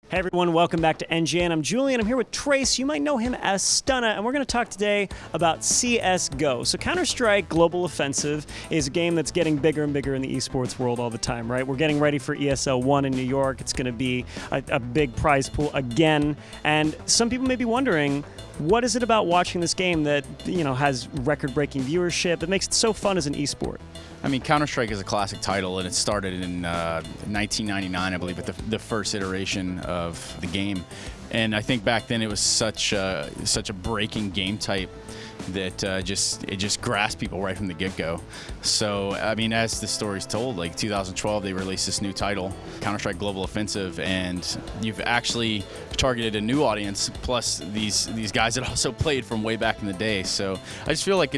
Hey everyone, welcome back to NGN. I'm Julian. I'm here with Tres. You might know him as Stunna, and we're going to talk today about CSGO. So Counter-Strike Global Offensive is a game that's getting bigger and bigger in the esports world all the time, right? We're getting ready for ESL One in New York. It's going to be a big prize pool again, and some people may be wondering, what is it about watching this game that, has record-breaking viewership, that makes it so fun as an esport? I mean, Counter-Strike is a classic title, and it started in 1999, I believe, with the first iteration of the game. And I think back then it was such a breaking game type that it just grasped people right from the get-go. So, I mean, as the story's told, like 2012, they released this new title, Counter-Strike Global Offensive, and you've actually targeted a new audience, plus these guys that also played from way back in the day. So I just feel like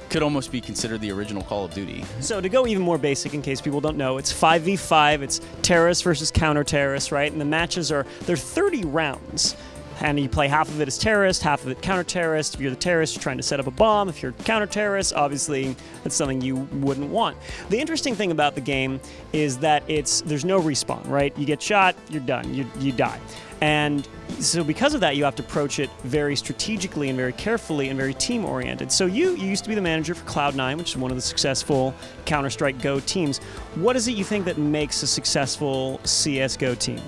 could almost be considered the original Call of Duty. So to go even more basic, in case people don't know, it's 5v5, it's terrorists versus counter-terrorists, right? And the matches they're 30 rounds. And you play half of it as terrorist, half of it counter-terrorist. If you're the terrorist, you're trying to set up a bomb. If you're counter-terrorist, obviously that's something you wouldn't want. The interesting thing about the game is that there's no respawn, right? You get shot, you're done, you die. And so because of that, you have to approach it very strategically and very carefully and very team-oriented. So you used to be the manager for Cloud9, which is one of the successful Counter-Strike Go teams. What is it you think that makes a successful CSGO team?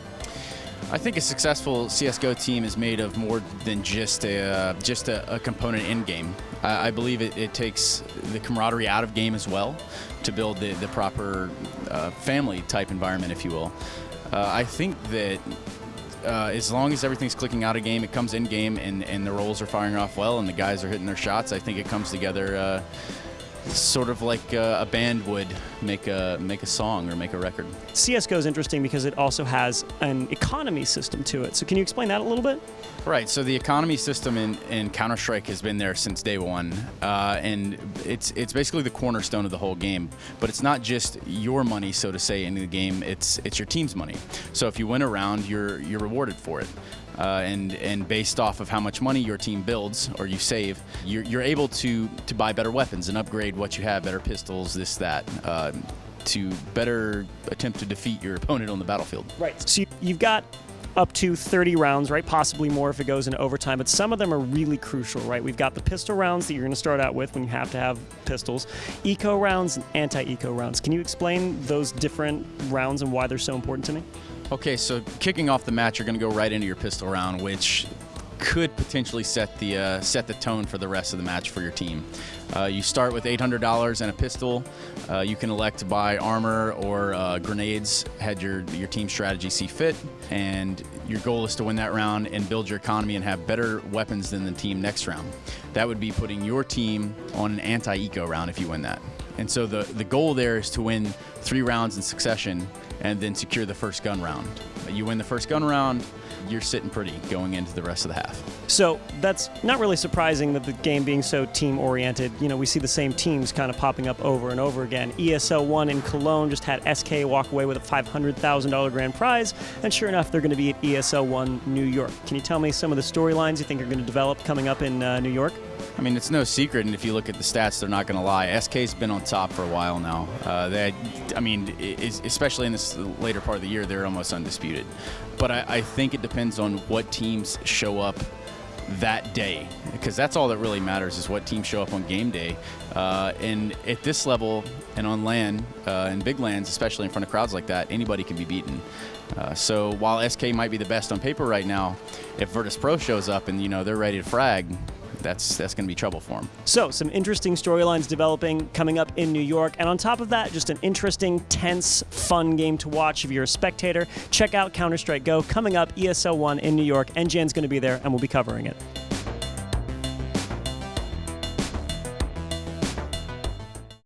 I think a successful CSGO team is made of more than just a component in game. I believe it takes the camaraderie out of game as well to build the proper family type environment, if you will. I think that as long as everything's clicking out of game, it comes in game, and the roles are firing off well, and the guys are hitting their shots, I think it comes together sort of like a band would make a song or make a record. CSGO is interesting because it also has an economy system to it. So can you explain that a little bit? Right, so the economy system in Counter-Strike has been there since day one, and it's basically the cornerstone of the whole game. But it's not just your money, so to say, in the game, it's your team's money. So if you win a round, you're rewarded for it. And based off of how much money your team builds or you save, you're able to buy better weapons and upgrade what you have, better pistols, this, that, to better attempt to defeat your opponent on the battlefield. Right. So you've got up to 30 rounds, right? Possibly more if it goes into overtime, but some of them are really crucial, right? We've got the pistol rounds that you're going to start out with when you have to have pistols, eco rounds and anti-eco rounds. Can you explain those different rounds and why they're so important to me? Okay, so kicking off the match, you're going to go right into your pistol round, which could potentially set the tone for the rest of the match for your team. You start with $800 and a pistol. You can elect to buy armor or grenades, had your team strategy see fit, and your goal is to win that round and build your economy and have better weapons than the team next round. That would be putting your team on an anti-eco round if you win that. And so the goal there is to win 3 rounds in succession and then secure the first gun round. You win the first gun round, you're sitting pretty going into the rest of the half. So that's not really surprising that the game being so team-oriented. We see the same teams kind of popping up over and over again. ESL One in Cologne just had SK walk away with a $500,000 grand prize, and sure enough, they're going to be at ESL One New York. Can you tell me some of the storylines you think are going to develop coming up in New York? I mean, it's no secret, and if you look at the stats, they're not going to lie. SK's been on top for a while now. Especially in this later part of the year, they're almost undisputed. But I think it depends on what teams show up that day, because that's all that really matters is what teams show up on game day. And at this level and on LAN, and big LANs, especially in front of crowds like that, anybody can be beaten. So while SK might be the best on paper right now, if Virtus Pro shows up and they're ready to frag, that's going to be trouble for them. So some interesting storylines developing coming up in New York, and on top of that, just an interesting, tense, fun game to watch if you're a spectator. Check out Counter-Strike Go coming up, ESL One in New York. NGN's going to be there, and we'll be covering it.